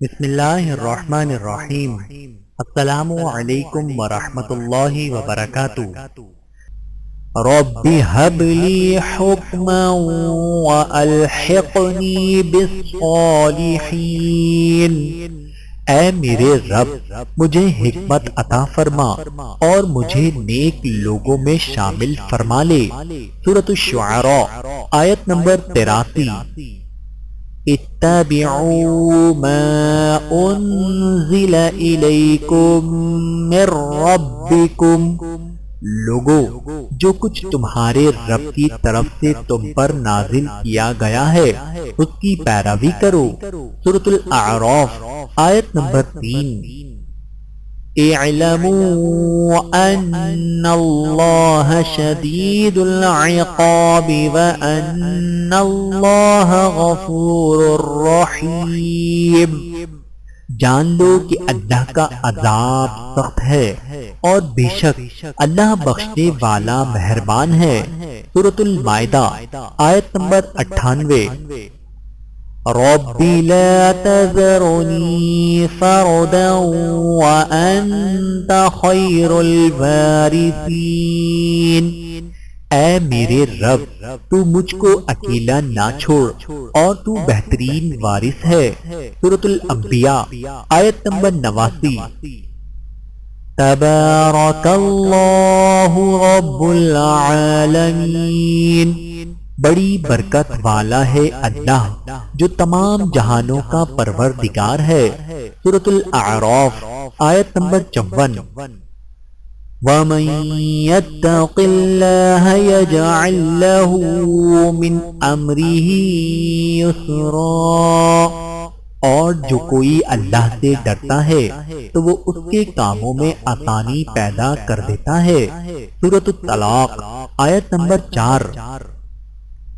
بسم اللہ الرحمن الرحیم۔ السلام علیکم ورحمۃ اللہ وبرکاتہ۔ رب هب لی حکما والحقنی بالصالحین۔ اے میرے رب مجھے حکمت عطا فرما اور مجھے نیک لوگوں میں شامل فرما لے۔ سورۃ الشعراء آیت نمبر 83۔ اتبعوا ما انزل الیکم من ربکم۔ لوگو جو کچھ تمہارے رب کی طرف سے تم پر نازل کیا گیا ہے اس کی پیروی کرو۔ سورۃ الاعراف آیت نمبر 3۔ اعلموا ان اللہ شدید العقاب وان اللہ غفور رحیم۔ جان لو کہ اللہ کا عذاب سخت ہے اور بے شک اللہ بخشنے والا مہربان ہے۔ سورۃ المائدہ آیت نمبر 98۔ رب لا تذرنی فردا وانت خیر الوارثین۔ اے میرے رب تو مجھ کو اکیلا نہ چھوڑ اور تو بہترین وارث ہے۔ سورۃ الانبیاء آیت نمبر 89۔ تبارک اللہ رب العالمین۔ بڑی برکت والا ہے اللہ جو تمام جہانوں کا پروردگار ہے۔ سورۃ الاعراف آیت نمبر 54۔ وَمَن يَتَّقِ اللَّهَ يَجْعَل لَّهُ مِنْ أَمْرِهِ يُسْرًا۔ اور جو کوئی اللہ سے ڈرتا ہے تو وہ اس کے کاموں میں آسانی پیدا کر دیتا ہے۔ سورۃ الطلاق آیت نمبر 4۔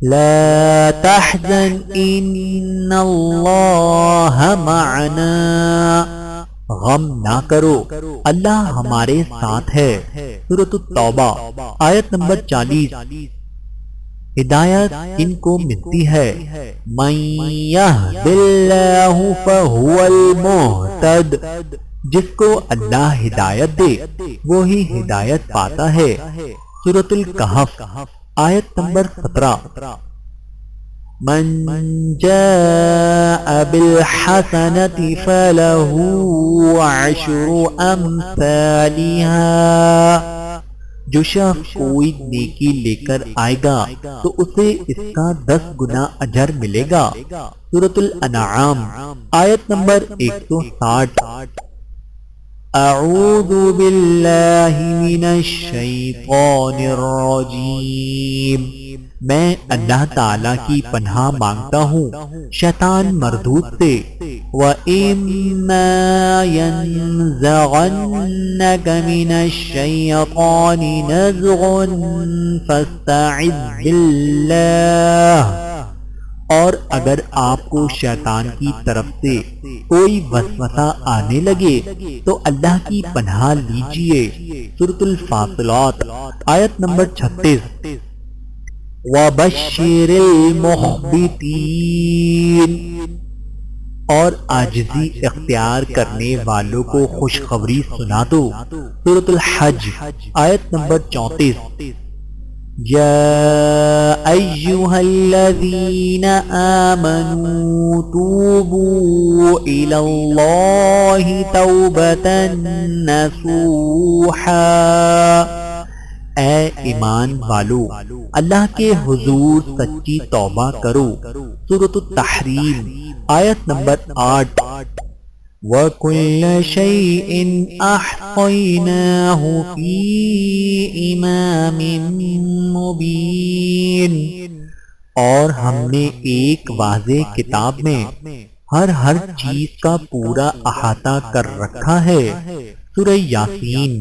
لا تحزن ان اللہ معنا۔ غم نہ کرو اللہ ہمارے ساتھ ہے۔ سورۃ التوبہ آیت نمبر 40۔ ہدایت ان کو ملتی ہے من یہد اللہ فہو المہتد۔ جس کو اللہ ہدایت دے وہی ہدایت پاتا ہے۔ سورۃ الکہف آیت نمبر 17۔ من جاء بالحسنة فله عشر امثالها۔ جو شخص کوئی نیکی لے کر آئے گا تو اسے اس کا 10 گنا اجر ملے گا۔ سورۃ الانعام آیت نمبر 160۔ اعوذ باللہ من الشیطان الرجیم۔ میں اللہ تعالیٰ کی پناہ مانگتا ہوں شیطان مردود سے۔ وَإِمَّا يَنزَغَنَّكَ مِنَ الشَّيْطَانِ نَزْغٌ فَاسْتَعِذْ بِاللَّهِ۔ اور اگر آپ کو شیطان کی طرف سے کوئی وسوسہ آنے لگے تو اللہ کی پناہ لیجئے۔ سورۃ الفاصلات آیت نمبر 36۔ وَبَشِّرِ الْمُخْبِتِينَ۔ اور عاجزی اختیار کرنے والوں کو خوشخبری سنا دو۔ سورۃ الحج آیت نمبر 34۔ یا ایھا الذین آمنوا توبوا الی اللہ توبۃ نصوحا۔ اے ایمان والو اللہ کے حضور سچی توبہ کرو۔ سورۃ التحریم آیت نمبر 8۔ وَكُلَّ شَيْءٍ أَحْصَيْنَاهُ فِي إِمَامٍ مُبِينٍ۔ اور ہم نے ایک واضح کتاب میں ہر چیز کا پورا احاطہ کر رکھا ہے۔ سورہ یاسین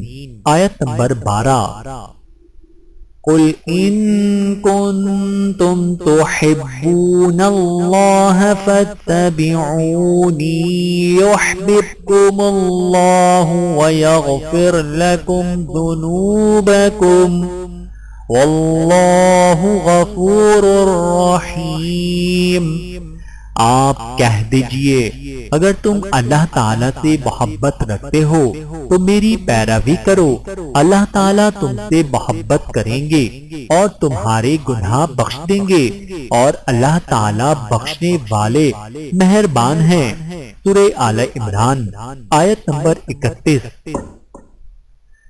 آیت نمبر 12۔ قل ان کنتم تحبون اللہ فاتبعونی یحببکم اللہ ویغفر لکم ذنوبکم واللہ غفور رحیم۔ آپ کہہ دیجئے اگر تم اللہ تعالیٰ سے محبت رکھتے ہو تو میری پیروی کرو، اللہ تعالیٰ تم سے محبت کریں گے اور تمہارے گناہ بخش دیں گے، اور اللہ تعالیٰ بخشنے والے مہربان ہیں۔ سورہ آل عمران آیت نمبر 31۔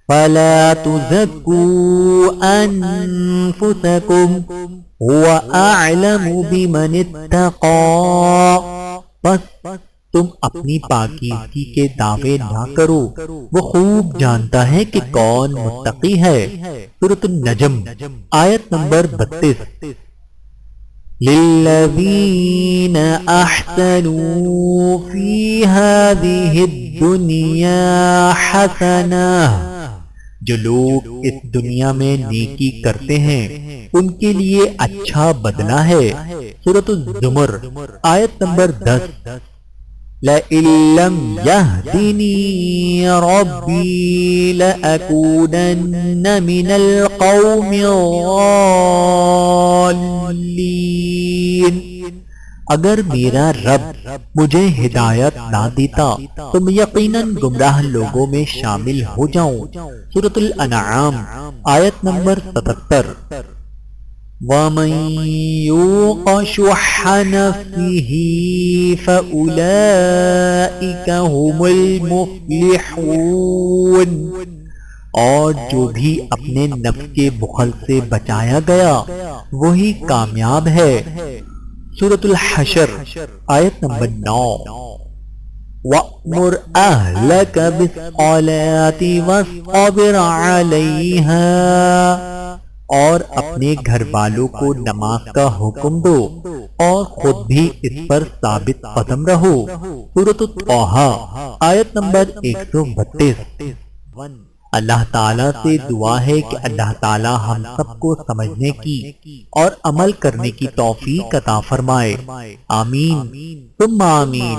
فَلَا تُزَكُّوا أَنفُسَكُمْ هُوَ أَعْلَمُ بِمَنِ اتَّقَىٰ، بس تم اپنی پاکیزگی کے دعوے نہ کرو، وہ خوب جانتا ہے کہ کون متقی ہے۔ سورۃ النجم آیت نمبر 32۔ لِلَّذِينَ أَحْسَنُوا فِي هَذِهِ الدُّنْيَا حَسَنَةٌ، جو لوگ اس دنیا میں نیکی کرتے ہیں ان کے لیے اچھا بدلہ ہے۔ سورۃ الزمر آیت نمبر 10۔ لَئِن لَّمْ يَهْدِنِي رَبِّي لَأَكُونَنَّ مِنَ الْقَوْمِ الضَّالِّينَ، اگر میرا رب مجھے ہدایت نہ دیتا تو میں یقیناً گمراہ لوگوں میں شامل ہو جاؤں۔ سورۃ الانعام آیت نمبر 77۔ وَمَن يُوقَ شُحَّ نَفْسِهِ فَأُولَئِكَ هُمُ الْمُفْلِحُونَ، اور جو بھی اپنے نفس کے بخل سے بچایا گیا وہی کامیاب ہے۔ سورۃ الحشر آیت نمبر 9۔ وَأْمُرْ أَهْلَكَ بِالصَّلَاةِ وَاصْطَبِرْ عَلَيْهَا، اور اپنے گھر والوں کو نماز کا حکم دو اور خود بھی اس پر ثابت قدم رہو۔ سورۃ طٰہٰ آیت نمبر 132۔ اللہ تعالیٰ سے دعا ہے کہ اللہ تعالیٰ ہم سب کو سمجھنے کی اور عمل کرنے کی توفیق عطا فرمائے۔ آمین ثم آمین۔